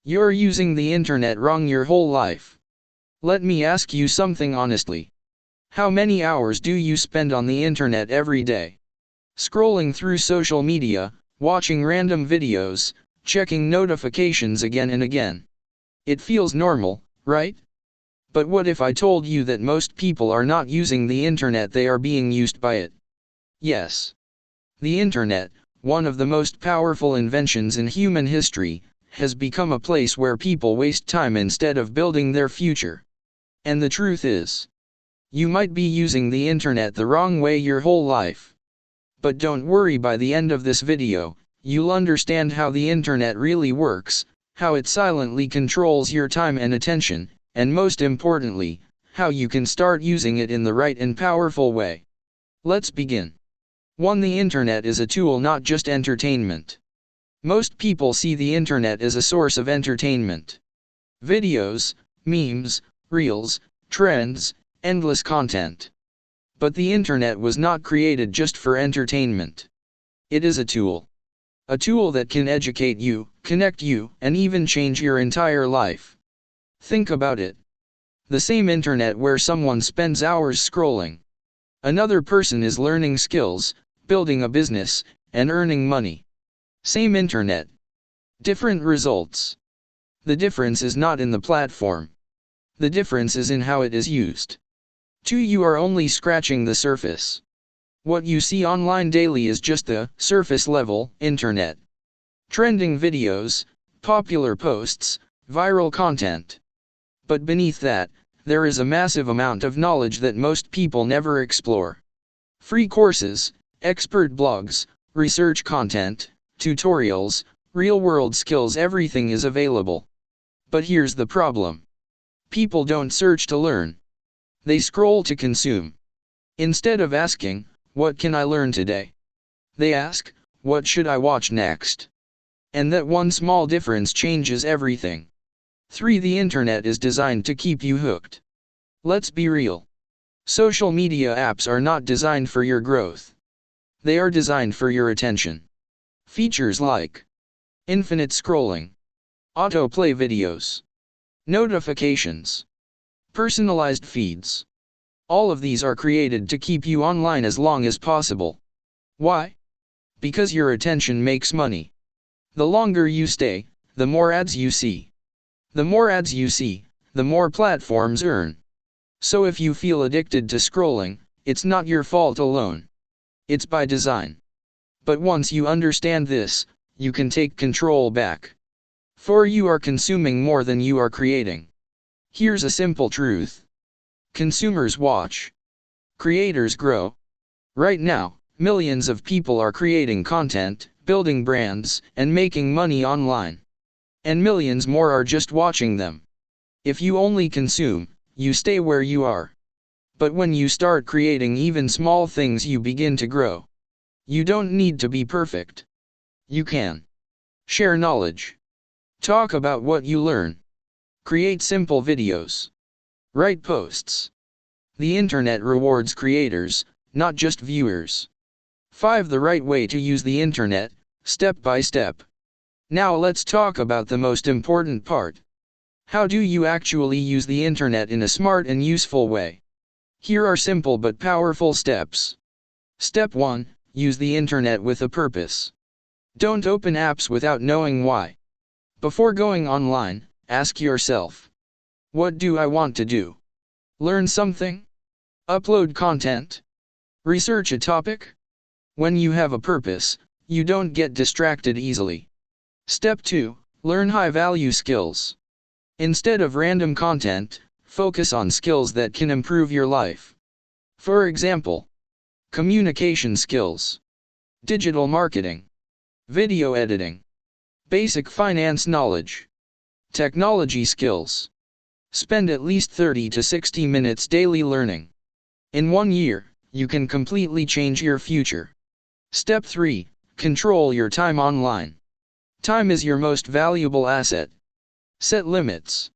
You're using the internet wrong your whole life. Let me ask you something honestly. How many hours do you spend on the internet every day? Scrolling through social media, watching random videos, checking notifications again and again. It feels normal, right? But what if I told you that most people are not using the internet, they are being used by it? Yes. The internet, one of the most powerful inventions in human history, has become a place where people waste time instead of building their future. And the truth is, you might be using the internet the wrong way your whole life. But don't worry, by the end of this video, you'll understand how the internet really works, how it silently controls your time and attention, and most importantly, how you can start using it in the right and powerful way. Let's begin. 1. The internet is a tool, not just entertainment. Most people see the internet as a source of entertainment. Videos, memes, reels, trends, endless content. But the internet was not created just for entertainment. It is a tool. A tool that can educate you, connect you, and even change your entire life. Think about it. The same internet where someone spends hours scrolling. Another person is learning skills, building a business, and earning money. Same internet. Different results. The difference is not in the platform. The difference is in how it is used. 2. You are only scratching the surface. What you see online daily is just the surface level internet. Trending videos, popular posts, viral content. But beneath that, there is a massive amount of knowledge that most people never explore. Free courses, expert blogs, research content, tutorials, real-world skills, everything is available. But here's the problem. People don't search to learn. They scroll to consume. Instead of asking, what can I learn today? They ask, what should I watch next? And that one small difference changes everything. 3. The internet is designed to keep you hooked. Let's be real. Social media apps are not designed for your growth. They are designed for your attention. Features like infinite scrolling, autoplay videos, notifications, personalized feeds. All of these are created to keep you online as long as possible. Why? Because your attention makes money. The longer you stay, the more ads you see. The more ads you see, the more platforms earn. So if you feel addicted to scrolling, it's not your fault alone. It's by design. But once you understand this, you can take control back. For you are consuming more than you are creating. Here's a simple truth. Consumers watch. Creators grow. Right now, millions of people are creating content, building brands, and making money online. And millions more are just watching them. If you only consume, you stay where you are. But when you start creating even small things, you begin to grow. You don't need to be perfect. You can share knowledge. Talk about what you learn. Create simple videos. Write posts. The internet rewards creators, not just viewers. 5. The right way to use the internet, step by step. Now let's talk about the most important part. How do you actually use the internet in a smart and useful way? Here are simple but powerful steps. Step 1. Use the internet with a purpose. Don't open apps without knowing why. Before going online, ask yourself, what do I want to do? Learn something? Upload content? Research a topic? When you have a purpose, you don't get distracted easily. Step 2. Learn high-value skills. Instead of random content, focus on skills that can improve your life. For example, communication skills, digital marketing, video editing, basic finance knowledge, technology skills. Spend at least 30 to 60 minutes daily learning. In 1 year, you can completely change your future. Step 3. Control your time online. Time is your most valuable asset. Set limits.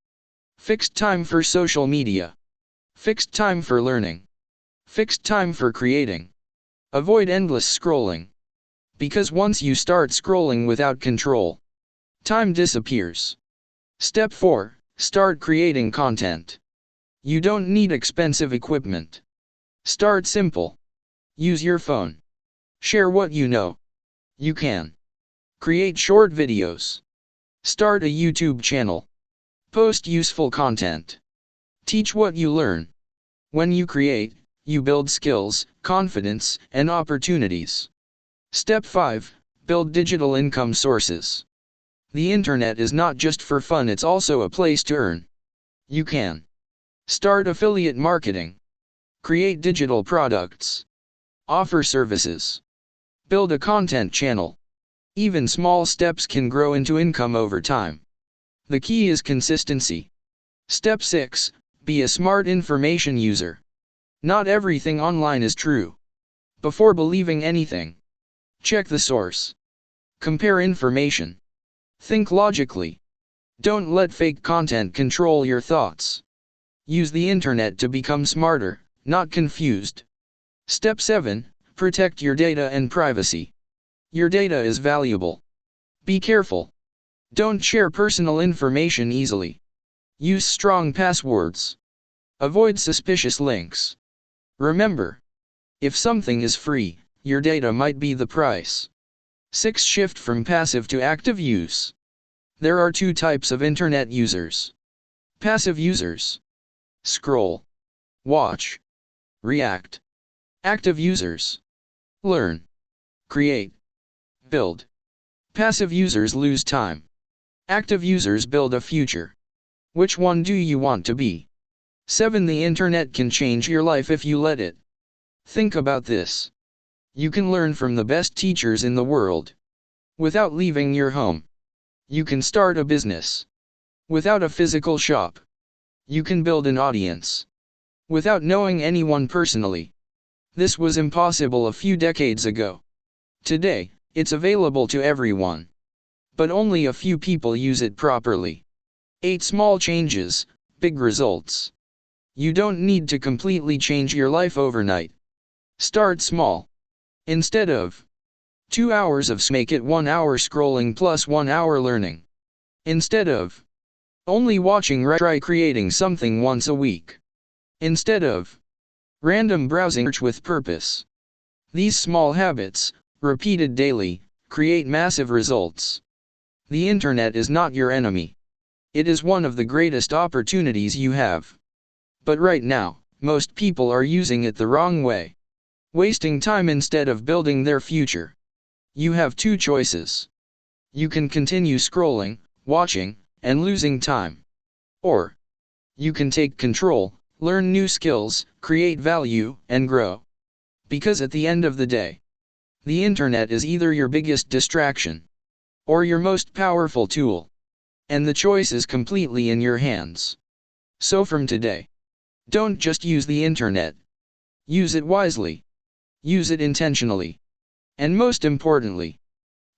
Fixed time for social media. Fixed time for learning. Fixed time for creating. Avoid endless scrolling. Because once you start scrolling without control, time disappears. Step 4. Start creating content. You don't need expensive equipment. Start simple. Use your phone. Share what you know. You can create short videos. Start a YouTube channel. Post useful content. Teach what you learn. When you create, you build skills, confidence, and opportunities. Step 5. Build digital income sources. The internet is not just for fun, it's also a place to earn. You can start affiliate marketing. Create digital products. Offer services. Build a content channel. Even small steps can grow into income over time. The key is consistency. Step 6. Be a smart information user. Not everything online is true. Before believing anything, check the source. Compare information. Think logically. Don't let fake content control your thoughts. Use the internet to become smarter, not confused. Step 7. Protect your data and privacy. Your data is valuable. Be careful. Don't share personal information easily. Use strong passwords. Avoid suspicious links. Remember, if something is free, your data might be the price. 6. Shift from passive to active use. There are two types of internet users. Passive users. Scroll. Watch. React. Active users. Learn. Create. Build. Passive users lose time. Active users build a future. Which one do you want to be? 7. The internet can change your life if you let it. Think about this. You can learn from the best teachers in the world without leaving your home. You can start a business without a physical shop. You can build an audience without knowing anyone personally. This was impossible a few decades ago. Today, it's available to everyone. But only a few people use it properly. 8. Small changes, big results. You don't need to completely change your life overnight. Start small. Instead of 2 hours of make it 1 hour scrolling plus 1 hour learning. Instead of only watching, try creating something once a week. Instead of random browsing, search with purpose. These small habits, repeated daily, create massive results. The internet is not your enemy. It is one of the greatest opportunities you have. But right now, most people are using it the wrong way, wasting time instead of building their future. You have two choices. You can continue scrolling, watching, and losing time. Or you can take control, learn new skills, create value, and grow. Because at the end of the day, the internet is either your biggest distraction or your most powerful tool. And the choice is completely in your hands. So from today, don't just use the internet. Use it wisely. Use it intentionally. And most importantly,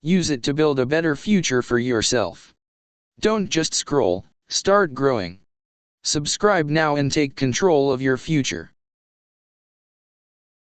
use it to build a better future for yourself. Don't just scroll, start growing. Subscribe now and take control of your future.